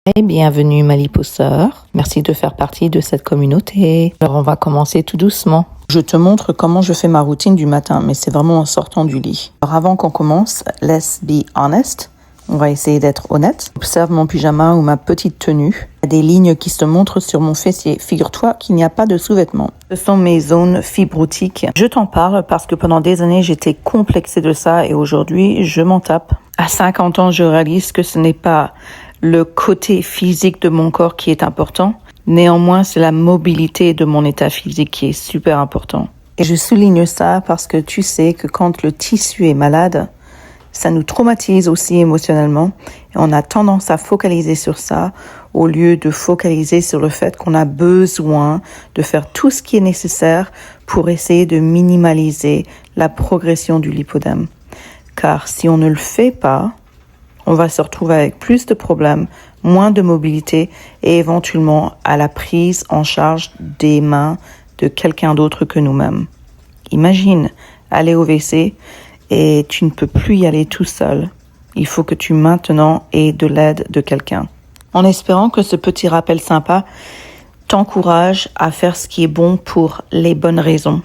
Et bienvenue ma liposeur. Merci de faire partie de cette communauté. Alors on va commencer tout doucement. Je te montre comment je fais ma routine du matin, mais c'est vraiment en sortant du lit. Alors avant qu'on commence, let's be honest. On va essayer d'être honnête. Observe mon pyjama ou ma petite tenue. Il y a des lignes qui se montrent sur mon fessier. Figure-toi qu'il n'y a pas de sous-vêtements. Ce sont mes zones fibrotiques. Je t'en parle parce que pendant des années, j'étais complexée de ça et aujourd'hui, je m'en tape. À 50 ans, je réalise que ce n'est pas le côté physique de mon corps qui est important. Néanmoins, c'est la mobilité de mon état physique qui est super important. Et je souligne ça parce que tu sais que quand le tissu est malade, ça nous traumatise aussi émotionnellement et on a tendance à focaliser sur ça au lieu de focaliser sur le fait qu'on a besoin de faire tout ce qui est nécessaire pour essayer de minimaliser la progression du lipodème. Car si on ne le fait pas, on va se retrouver avec plus de problèmes, moins de mobilité et éventuellement à la prise en charge des mains de quelqu'un d'autre que nous-mêmes. Imagine aller au WC et tu ne peux plus y aller tout seul. Il faut que tu maintenant aies de l'aide de quelqu'un. En espérant que ce petit rappel sympa t'encourage à faire ce qui est bon pour les bonnes raisons.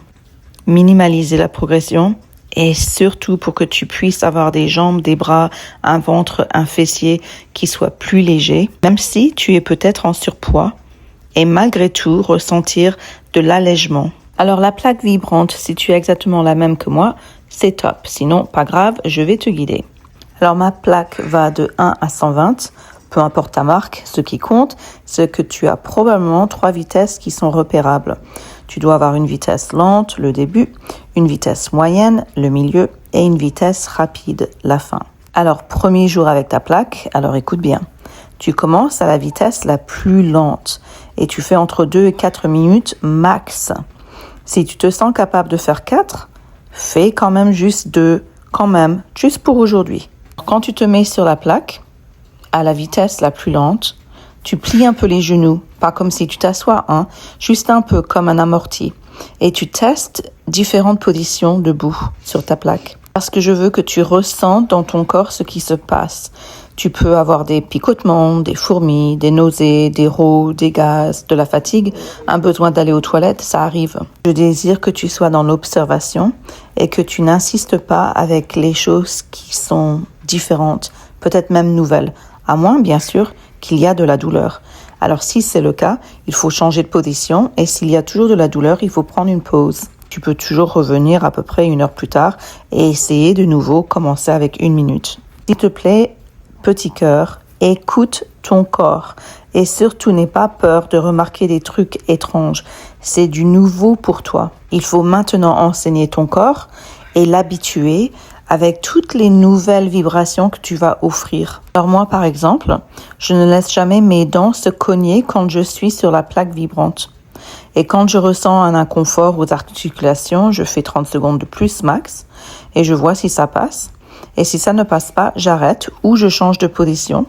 Minimaliser la progression et surtout pour que tu puisses avoir des jambes, des bras, un ventre, un fessier qui soit plus léger, même si tu es peut-être en surpoids et malgré tout ressentir de l'allègement. Alors la plaque vibrante, si tu es exactement la même que moi, c'est top. Sinon, pas grave, je vais te guider. Alors ma plaque va de 1 à 120, peu importe ta marque. Ce qui compte, c'est que tu as probablement 3 vitesses qui sont repérables. Tu dois avoir une vitesse lente, le début, une vitesse moyenne, le milieu, et une vitesse rapide, la fin. Alors, premier jour avec ta plaque, alors écoute bien. Tu commences à la vitesse la plus lente et tu fais entre 2 et 4 minutes max. Si tu te sens capable de faire 4, fais quand même juste 2, juste pour aujourd'hui. Quand tu te mets sur la plaque, à la vitesse la plus lente, tu plies un peu les genoux, pas comme si tu t'assois, juste un peu comme un amorti. Et tu testes différentes positions debout sur ta plaque. Parce que je veux que tu ressentes dans ton corps ce qui se passe. Tu peux avoir des picotements, des fourmis, des nausées, des rots, des gaz, de la fatigue, un besoin d'aller aux toilettes, ça arrive. Je désire que tu sois dans l'observation et que tu n'insistes pas avec les choses qui sont différentes, peut-être même nouvelles, à moins, bien sûr, qu'il y a de la douleur. Alors si c'est le cas, il faut changer de position et s'il y a toujours de la douleur, il faut prendre une pause. Tu peux toujours revenir à peu près 1 heure plus tard et essayer de nouveau commencer avec 1 minute. S'il te plaît, petit cœur, écoute ton corps et surtout n'aie pas peur de remarquer des trucs étranges. C'est du nouveau pour toi. Il faut maintenant enseigner ton corps et l'habituer avec toutes les nouvelles vibrations que tu vas offrir. Alors moi, par exemple, je ne laisse jamais mes dents se cogner quand je suis sur la plaque vibrante. Et quand je ressens un inconfort aux articulations, je fais 30 secondes de plus max et je vois si ça passe. Et si ça ne passe pas, j'arrête ou je change de position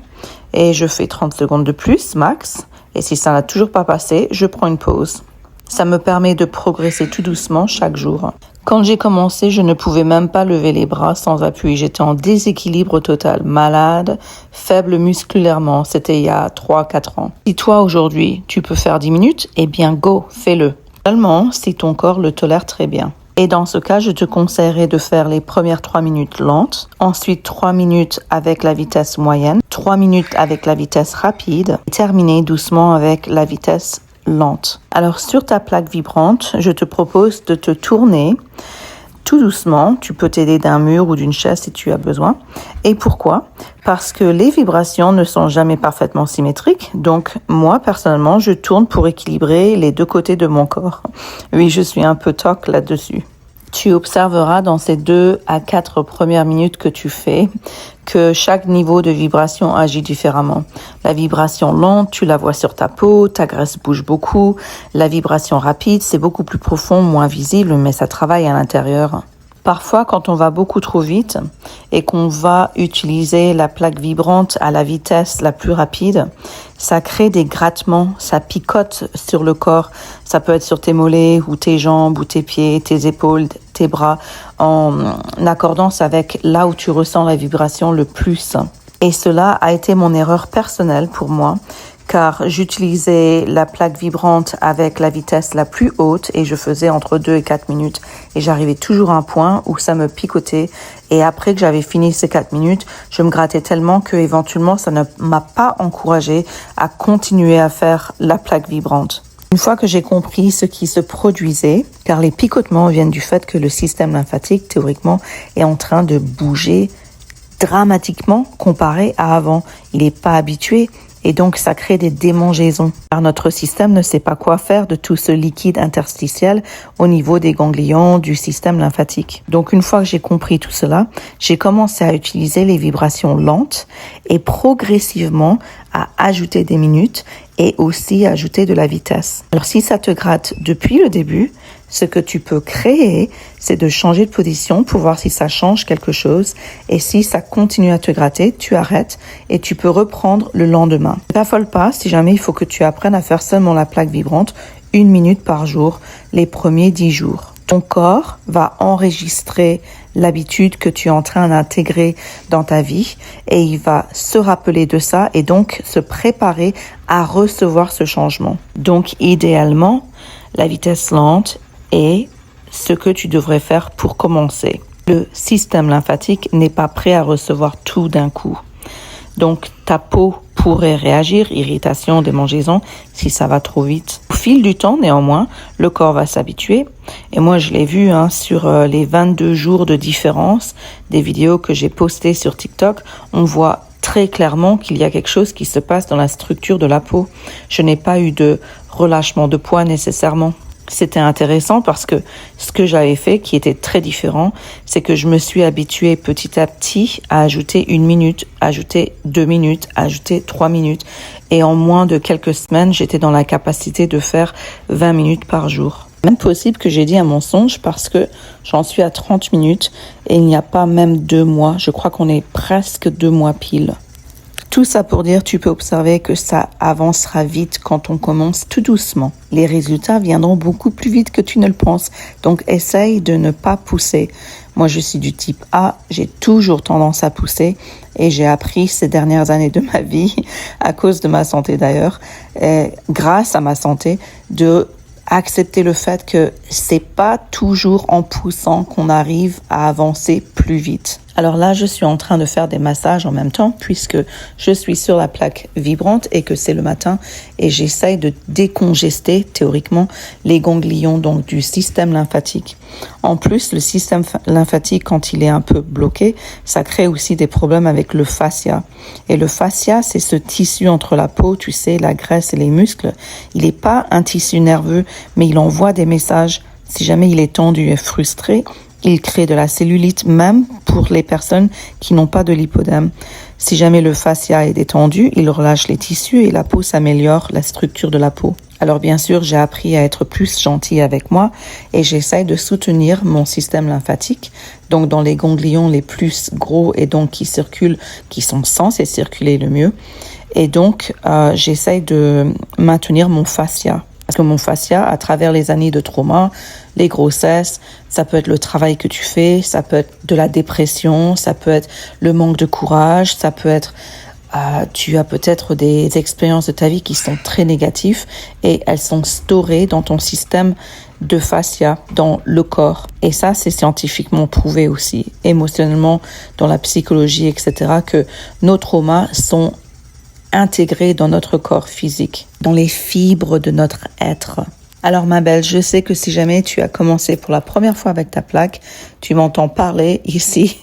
et je fais 30 secondes de plus max. Et si ça n'a toujours pas passé, je prends une pause. Ça me permet de progresser tout doucement chaque jour. Quand j'ai commencé, je ne pouvais même pas lever les bras sans appui. J'étais en déséquilibre total, malade, faible musculairement. C'était il y a 3-4 ans. Si toi, aujourd'hui, tu peux faire 10 minutes, eh bien, go, fais-le. Seulement si ton corps le tolère très bien. Et dans ce cas, je te conseillerais de faire les premières 3 minutes lentes, ensuite 3 minutes avec la vitesse moyenne, 3 minutes avec la vitesse rapide, et terminer doucement avec la vitesse lente. Alors sur ta plaque vibrante, je te propose de te tourner tout doucement. Tu peux t'aider d'un mur ou d'une chaise si tu as besoin. Et pourquoi ? Parce que les vibrations ne sont jamais parfaitement symétriques. Donc moi personnellement, je tourne pour équilibrer les 2 côtés de mon corps. Oui, je suis un peu toc là-dessus. Tu observeras dans ces 2 à 4 premières minutes que tu fais que chaque niveau de vibration agit différemment. La vibration lente, tu la vois sur ta peau, ta graisse bouge beaucoup. La vibration rapide, c'est beaucoup plus profond, moins visible, mais ça travaille à l'intérieur. Parfois, quand on va beaucoup trop vite et qu'on va utiliser la plaque vibrante à la vitesse la plus rapide, ça crée des grattements, ça picote sur le corps. Ça peut être sur tes mollets ou tes jambes ou tes pieds, tes épaules, tes bras, en accordance avec là où tu ressens la vibration le plus. Et cela a été mon erreur personnelle pour moi, car j'utilisais la plaque vibrante avec la vitesse la plus haute et je faisais entre 2 et 4 minutes. Et j'arrivais toujours à un point où ça me picotait. Et après que j'avais fini ces 4 minutes, je me grattais tellement que éventuellement ça ne m'a pas encouragée à continuer à faire la plaque vibrante. Une fois que j'ai compris ce qui se produisait, car les picotements viennent du fait que le système lymphatique, théoriquement, est en train de bouger dramatiquement comparé à avant. Il n'est pas habitué. Et donc, ça crée des démangeaisons. Car notre système ne sait pas quoi faire de tout ce liquide interstitiel au niveau des ganglions du système lymphatique. Donc, une fois que j'ai compris tout cela, j'ai commencé à utiliser les vibrations lentes et progressivement à ajouter des minutes et aussi ajouter de la vitesse. Alors, si ça te gratte depuis le début, ce que tu peux créer, c'est de changer de position pour voir si ça change quelque chose. Et si ça continue à te gratter, tu arrêtes et tu peux reprendre le lendemain. Ne t'affole pas, si jamais il faut que tu apprennes à faire seulement la plaque vibrante 1 minute par jour, les premiers 10 jours. Ton corps va enregistrer l'habitude que tu es en train d'intégrer dans ta vie et il va se rappeler de ça et donc se préparer à recevoir ce changement. Donc, idéalement, la vitesse lente est ce que tu devrais faire pour commencer. Le système lymphatique n'est pas prêt à recevoir tout d'un coup. Donc, ta peau pourrait réagir, irritation, démangeaison, si ça va trop vite. Au fil du temps, néanmoins, le corps va s'habituer. Et moi, je l'ai vu sur les 22 jours de différence des vidéos que j'ai postées sur TikTok. On voit très clairement qu'il y a quelque chose qui se passe dans la structure de la peau. Je n'ai pas eu de relâchement de poids nécessairement. C'était intéressant parce que ce que j'avais fait, qui était très différent, c'est que je me suis habituée petit à petit à ajouter 1 minute, ajouter 2 minutes, ajouter 3 minutes. Et en moins de quelques semaines, j'étais dans la capacité de faire 20 minutes par jour. Même possible que j'ai dit un mensonge parce que j'en suis à 30 minutes et il n'y a pas même 2 mois. Je crois qu'on est presque 2 mois pile. Tout ça pour dire, tu peux observer que ça avancera vite quand on commence tout doucement. Les résultats viendront beaucoup plus vite que tu ne le penses. Donc, essaye de ne pas pousser. Moi, je suis du type A. J'ai toujours tendance à pousser et j'ai appris ces dernières années de ma vie, à cause de ma santé d'ailleurs, et grâce à ma santé, de accepter le fait que c'est pas toujours en poussant qu'on arrive à avancer plus vite. Alors là, je suis en train de faire des massages en même temps puisque je suis sur la plaque vibrante et que c'est le matin et j'essaye de décongester théoriquement les ganglions donc du système lymphatique. En plus, le système lymphatique, quand il est un peu bloqué, ça crée aussi des problèmes avec le fascia. Et le fascia, c'est ce tissu entre la peau, tu sais, la graisse et les muscles. Il n'est pas un tissu nerveux, mais il envoie des messages. Si jamais il est tendu et frustré, il crée de la cellulite, même pour les personnes qui n'ont pas de lipodème. Si jamais le fascia est détendu, il relâche les tissus et la peau s'améliore, la structure de la peau. Alors bien sûr, j'ai appris à être plus gentille avec moi et j'essaye de soutenir mon système lymphatique, donc dans les ganglions les plus gros et donc qui circulent, qui sont censés circuler le mieux. Et donc, j'essaye de maintenir mon fascia. Parce que mon fascia, à travers les années de trauma, les grossesses, ça peut être le travail que tu fais, ça peut être de la dépression, ça peut être le manque de courage, ça peut être tu as peut-être des expériences de ta vie qui sont très négatives et elles sont storées dans ton système de fascia, dans le corps. Et ça, c'est scientifiquement prouvé aussi, émotionnellement, dans la psychologie, etc., que nos traumas sont intégrés dans notre corps physique, dans les fibres de notre être. Alors ma belle, je sais que si jamais tu as commencé pour la première fois avec ta plaque, tu m'entends parler ici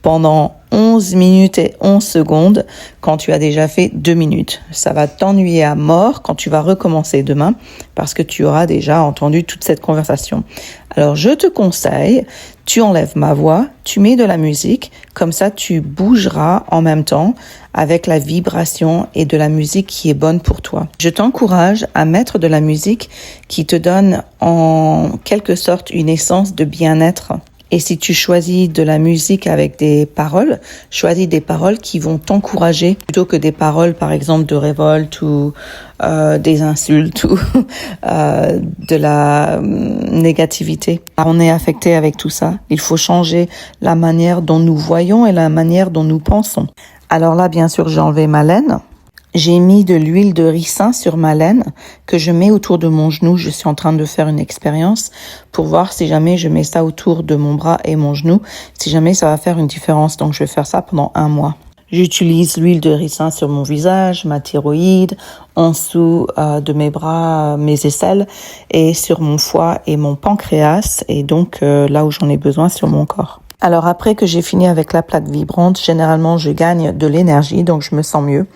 pendant 11 minutes et 11 secondes quand tu as déjà fait 2 minutes. Ça va t'ennuyer à mort quand tu vas recommencer demain parce que tu auras déjà entendu toute cette conversation. Alors je te conseille, tu enlèves ma voix, tu mets de la musique, comme ça tu bougeras en même temps avec la vibration et de la musique qui est bonne pour toi. Je t'encourage à mettre de la musique qui te donne en quelque sorte une essence de bien-être. Et si tu choisis de la musique avec des paroles, choisis des paroles qui vont t'encourager plutôt que des paroles, par exemple, de révolte ou des insultes ou de la négativité. On est affecté avec tout ça. Il faut changer la manière dont nous voyons et la manière dont nous pensons. Alors là, bien sûr, j'ai enlevé ma laine. J'ai mis de l'huile de ricin sur ma laine que je mets autour de mon genou. Je suis en train de faire une expérience pour voir si jamais je mets ça autour de mon bras et mon genou, si jamais ça va faire une différence. Donc, je vais faire ça pendant 1 mois. J'utilise l'huile de ricin sur mon visage, ma thyroïde, en dessous de mes bras, mes aisselles et sur mon foie et mon pancréas et donc là où j'en ai besoin sur mon corps. Alors après que j'ai fini avec la plaque vibrante, généralement je gagne de l'énergie, donc je me sens mieux.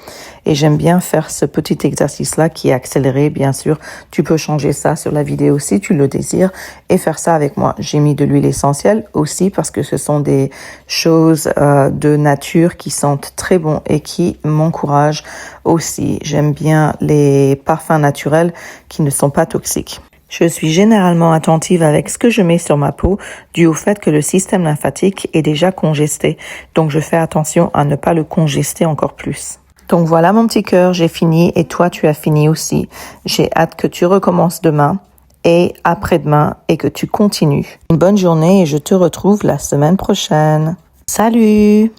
Et j'aime bien faire ce petit exercice-là qui est accéléré, bien sûr. Tu peux changer ça sur la vidéo si tu le désires et faire ça avec moi. J'ai mis de l'huile essentielle aussi parce que ce sont des choses de nature qui sentent très bon et qui m'encouragent aussi. J'aime bien les parfums naturels qui ne sont pas toxiques. Je suis généralement attentive avec ce que je mets sur ma peau dû au fait que le système lymphatique est déjà congesté. Donc je fais attention à ne pas le congester encore plus. Donc voilà mon petit cœur, j'ai fini et toi tu as fini aussi. J'ai hâte que tu recommences demain et après-demain et que tu continues. Une bonne journée et je te retrouve la semaine prochaine. Salut!